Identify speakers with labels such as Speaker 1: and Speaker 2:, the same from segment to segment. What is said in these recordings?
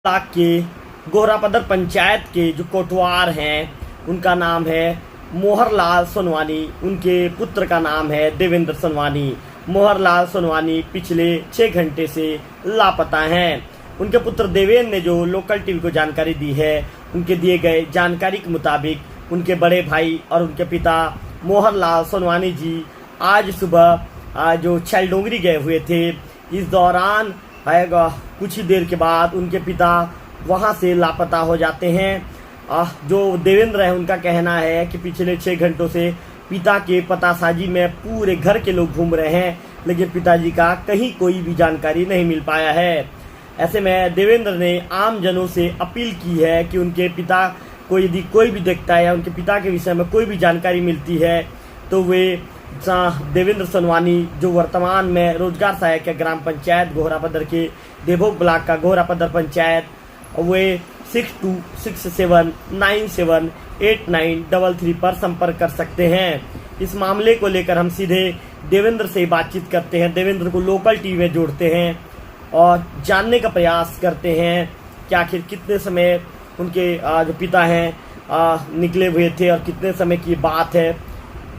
Speaker 1: Block के गोहरापदर पंचायत के जो कोटवार हैं उनका नाम है मोहरलाल सोनवानी। उनके पुत्र का नाम है देवेंद्र सोनवानी। मोहरलाल सोनवानी पिछले 6 घंटे से लापता हैं। उनके पुत्र देवेंद्र ने जो लोकल टीवी को जानकारी दी है, उनके दिए गए जानकारी के मुताबिक उनके बड़े भाई और उनके पिता मोहरलाल सोनवानी जी आज सुबह जो छैलडोंगरी गए हुए थे। इस दौरान कुछ ही देर के बाद उनके पिता वहां से लापता हो जाते हैं। जो देवेंद्र है उनका कहना है कि पिछले 6 घंटों से पिता के पतासाजी में पूरे घर के लोग घूम रहे हैं, लेकिन पिताजी का कहीं कोई भी जानकारी नहीं मिल पाया है। ऐसे में देवेंद्र ने आम जनों से अपील की है कि उनके पिता को यदि कोई भी देखता है या उनके पिता के विषय में कोई भी जानकारी मिलती है तो वे देवेंद्र सोनवानी जो वर्तमान में रोजगार सहायक है ग्राम पंचायत गोहरापदर के देवभोग ब्लॉक का गोहरापदर पंचायत, वे 6267978933 पर संपर्क कर सकते हैं। इस मामले को लेकर हम सीधे देवेंद्र से बातचीत करते हैं, देवेंद्र को लोकल टीवी में जोड़ते हैं और जानने का प्रयास करते हैं कि आखिर कितने समय उनके जो पिता हैं निकले हुए थे और कितने समय की बात है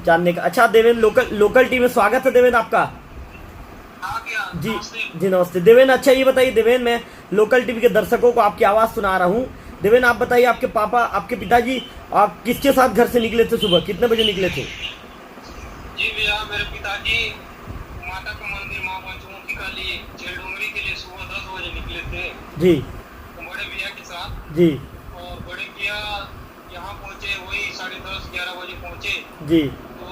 Speaker 1: जानने का। अच्छा देवेंद्र, लोकल टीवी में स्वागत है देवेंद्र आपका। जी जी नमस्ते देवेंद्र। अच्छा ये बताइए देवेंद्र, मैं लोकल टीवी के दर्शकों को आपकी आवाज सुना रहा हूँ। देवेंद्र आप बताइए, आपके पापा आपके पिताजी आप किसके साथ घर से निकले थे? सुबह कितने बजे निकले थे?
Speaker 2: जी भैया, मेरे पिताजी माता का मंदिर माँ पंचमुखी का लिए छैलडोंगरी के लिए सुबह 10 बजे निकले थे
Speaker 1: जी
Speaker 2: बड़े भैया के साथ
Speaker 1: जी।
Speaker 2: और बड़े भैया यहाँ पहुँचे वही 10:30-11 बजे पहुँचे
Speaker 1: जी।
Speaker 2: तो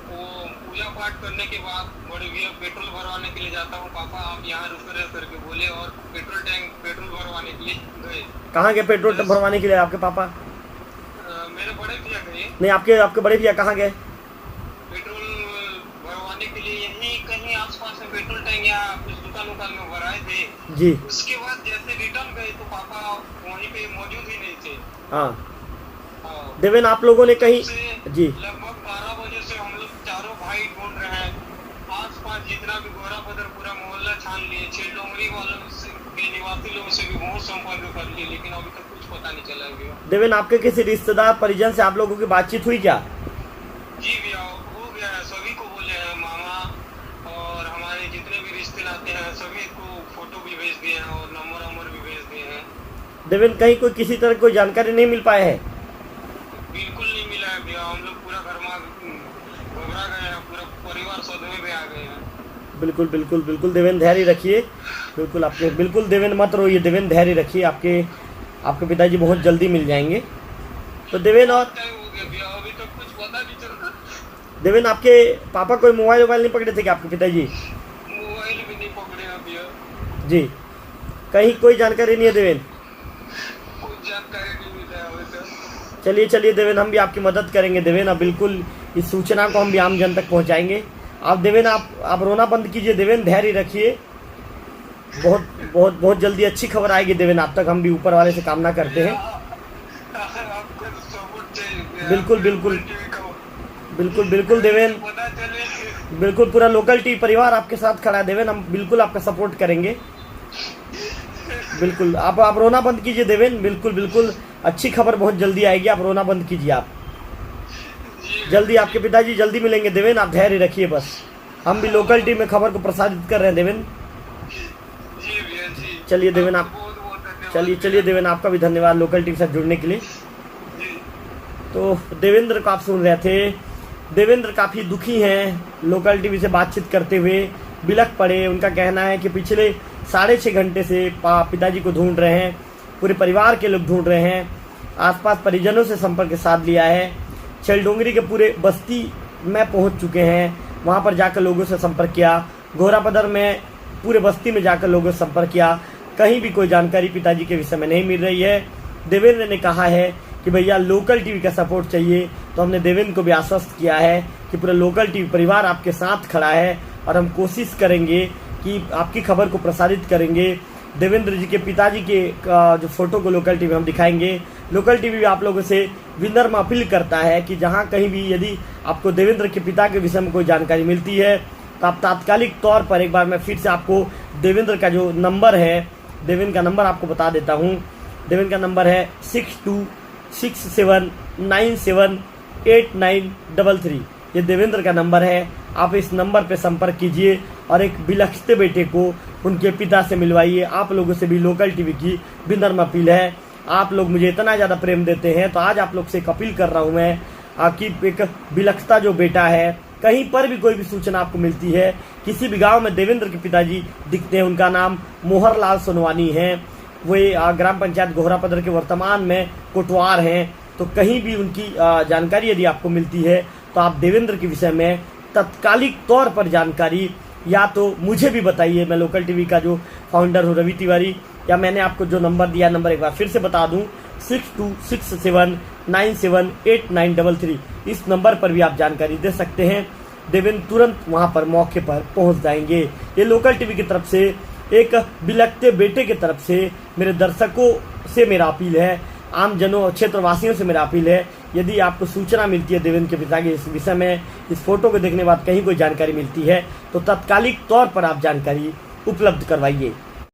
Speaker 2: वो पूजा पाठ करने के बाद बड़े भैया पेट्रोल भरवाने के लिए जाता हूँ पापा आप यहाँ रुक रहे करके बोले और पेट्रोल भरवाने के लिए गए।
Speaker 1: कहाँ गए पेट्रोल भरवाने के लिए आपके पापा?
Speaker 2: मेरे बड़े भैया गए।
Speaker 1: नहीं, आपके बड़े भैया कहाँ गए
Speaker 2: पेट्रोल भरवाने के लिए? यही कहीं आसपास में पेट्रोल टैंक या कुछ दुकान में भराए थे
Speaker 1: जी।
Speaker 2: उसके बाद जैसे रिटर्न गए तो पापा वहीं पे मौजूद ही नहीं थे।
Speaker 1: हाँ देवेंद्र, आप लोगों ने कहीं जी
Speaker 2: लगभग 12 बजे से हम लोग चारों भाई ढूंढ रहे हैं, आसपास जितना भी गोहरापदर पूरा मोहल्ला छान लिए, छैलडोंगरी वालों से के निवासी लोगों से भी बहुत संपर्क कर लिए, लेकिन अभी तक कुछ पता नहीं चला भैया।
Speaker 1: देवेंद्र, आपके किसी रिश्तेदार परिजन से आप लोगों की बातचीत हुई क्या?
Speaker 2: जी भैया हो गया है, सभी को बोले हैं, मामा और हमारे जितने भी रिश्ते नाते हैं सभी को फोटो भी भेज दिए हैं और नंबर भी भेज दिए हैं।
Speaker 1: देवेंद्र, कहीं कोई किसी तरह कोई जानकारी नहीं मिल पाया है?
Speaker 2: बिल्कुल नहीं मिला है भैया, हम लोग पूरा घर में घबरा गए हैं, पूरा परिवार सदमे में आ गए हैं।
Speaker 1: बिल्कुल बिल्कुल बिल्कुल देवेंद्र, धैर्य रखिए। बिल्कुल आपके बिल्कुल देवेंद्र मत रोइए, देवेंद्र धैर्य रखिए, आपके पिताजी बहुत जल्दी मिल जाएंगे। तो देवेंद्र और
Speaker 2: अभी तक कुछ पता नहीं चल रहा।
Speaker 1: देवेंद्र, आपके पापा कोई मोबाइल नहीं पकड़े थे क्या आपके पिताजी?
Speaker 2: मोबाइल भी नहीं पकड़े हैं भैया
Speaker 1: जी। कहीं कोई जानकारी नहीं है देवेंद्र?
Speaker 2: कुछ जानकारी नहीं मिला है अभी तक।
Speaker 1: चलिए देवेंद्र, हम भी आपकी मदद करेंगे देवेंद्र। बिल्कुल इस सूचना को हम भी आम जन तक पहुंचाएंगे। आप देवेंद्र आप रोना बंद कीजिए देवेंद्र, धैर्य रखिए। बहुत बहुत बहुत जल्दी अच्छी खबर आएगी देवेंद्र आप तक, हम भी ऊपर वाले से कामना करते हैं। बिल्कुल बिल्कुल बिल्कुल बिल्कुल देवेंद्र, बिल्कुल पूरा लोकल टीवी परिवार आपके साथ खड़ा है देवेंद्र, हम बिल्कुल आपका सपोर्ट करेंगे। बिल्कुल आप रोना बंद कीजिए देवेंद्र, बिल्कुल बिल्कुल अच्छी खबर बहुत जल्दी आएगी, आप रोना बंद कीजिए। आप जल्दी आपके पिताजी जल्दी मिलेंगे देवेंद्र, आप धैर्य रखिए बस। हम भी लोकल टीवी में खबर को प्रसारित कर रहे हैं देवेंद्र। चलिए देवेंद्र आप चलिए देवेंद्र, आपका भी धन्यवाद लोकल टीवी से जुड़ने के लिए। तो देवेंद्र को आप सुन रहे थे। देवेंद्र काफ़ी दुखी हैं, लोकल टीवी से बातचीत करते हुए बिलख पड़े। उनका कहना है कि पिछले 6.5 घंटे से पिताजी को ढूंढ रहे हैं, पूरे परिवार के लोग ढूंढ रहे हैं, आसपास परिजनों से संपर्क साध लिया है, छैलडोंगरी के पूरे बस्ती में पहुंच चुके हैं, वहां पर जाकर लोगों से संपर्क किया, गोहरापदर में पूरे बस्ती में जाकर लोगों से संपर्क किया, कहीं भी कोई जानकारी पिताजी के विषय में नहीं मिल रही है। देवेंद्र ने कहा है कि भैया लोकल टीवी का सपोर्ट चाहिए, तो हमने देवेंद्र को भी आश्वस्त किया है कि पूरा लोकल टीवी परिवार आपके साथ खड़ा है और हम कोशिश करेंगे कि आपकी खबर को प्रसारित करेंगे। देवेंद्र जी के पिताजी के जो फोटो को लोकल टीवी हम दिखाएंगे। लोकल टीवी भी आप लोगों से विनम्र अपील करता है कि जहां कहीं भी यदि आपको देवेंद्र के पिता के विषय में कोई जानकारी मिलती है तो आप तात्कालिक तौर पर एक बार मैं फिर से आपको देवेंद्र का जो नंबर है देवेंद्र का नंबर आपको बता देता हूँ। देवेंद्र का नंबर है 6267978933। ये देवेंद्र का नंबर है। आप इस नंबर पे संपर्क कीजिए और एक बिलखते बेटे को उनके पिता से मिलवाइए। आप लोगों से भी लोकल टीवी की विनम्र अपील है, आप लोग मुझे इतना ज़्यादा प्रेम देते हैं तो आज आप लोग से एक अपील कर रहा हूँ मैं कि एक बिलखता जो बेटा है, कहीं पर भी कोई भी सूचना आपको मिलती है, किसी भी गांव में देवेंद्र के पिताजी दिखते हैं, उनका नाम मोहरलाल सोनवानी है, वे ग्राम पंचायत गोहरापदर के वर्तमान में कोटवार हैं, तो कहीं भी उनकी जानकारी यदि आपको मिलती है तो आप देवेंद्र के विषय में तत्कालिक तौर पर जानकारी या तो मुझे भी बताइए। मैं लोकल टीवी का जो फाउंडर हूँ रवि तिवारी, या मैंने आपको जो नंबर दिया, नंबर एक बार फिर से बता दूं 6267978933। इस नंबर पर भी आप जानकारी दे सकते हैं। देवेंद्र तुरंत वहां पर मौके पर पहुंच जाएंगे। ये लोकल टीवी की तरफ से एक बिलखते बेटे की तरफ से मेरे दर्शकों से मेरा अपील है, आम जनों और क्षेत्रवासियों से मेरा अपील है, यदि आपको सूचना मिलती है देवेंद्र के पिता के इस विषय में, इस फोटो को देखने के बाद कहीं कोई जानकारी मिलती है तो तत्कालिक तौर पर आप जानकारी उपलब्ध करवाइए।